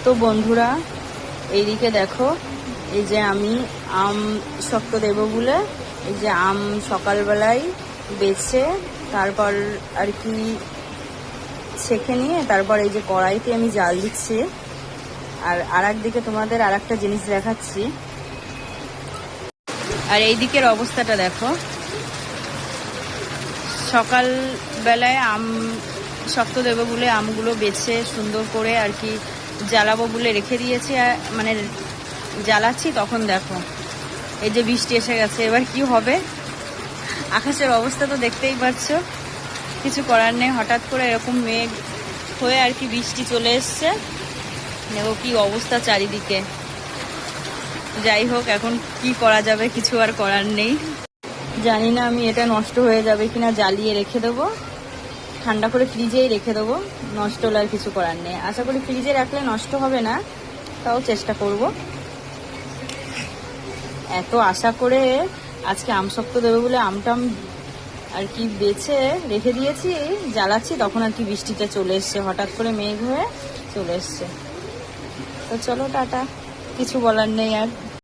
তো বন্ধুরা, এইদিকে দেখো, এই যে আমি আম শক্ত দেবো বলে এই যে আম সকালবেলায় বেছে তারপর আর কি ছেঁকে নিয়ে তারপর এই যে কড়াইতে আমি জাল দিচ্ছি। আর একদিকে তোমাদের আর একটা জিনিস দেখাচ্ছি। আর এই দিকের অবস্থাটা দেখো, সকাল বেলায় আম শক্ত দেবো বলে আমগুলো বেছে সুন্দর করে আর কি জ্বালাবো বলে রেখে দিয়েছি, মানে জ্বালাচ্ছি। তখন দেখো এই যে বৃষ্টি এসে গেছে। এবার কি হবে, আকাশের অবস্থা তো দেখতেই পাচ্ছ। কিছু করার নেই, হঠাৎ করে এরকম মেঘ হয়ে আর কি বৃষ্টি চলে এসছে। দেখো কি অবস্থা চারিদিকে। যাই হোক, এখন কি করা যাবে, কিছু আর করার নেই। জানি না আমি এটা নষ্ট হয়ে যাবে কিনা, জ্বালিয়ে রেখে দেবো, ঠান্ডা করে ফ্রিজেই রেখে দেবো। নষ্ট হলে আর কিছু করার নেই। আশা করি ফ্রিজে রাখলে নষ্ট হবে না, তাও চেষ্টা করব। এত আশা করে আজকে আম শক্ত দেবে বলে আমটাম আর কি বেছে রেখে দিয়েছি, জ্বালাচ্ছি, তখন আর কি বৃষ্টিটা চলে এসছে, হঠাৎ করে মেঘ হয়ে চলে এসছে। তো চলো টাটা, কিছু বলার নেই আর।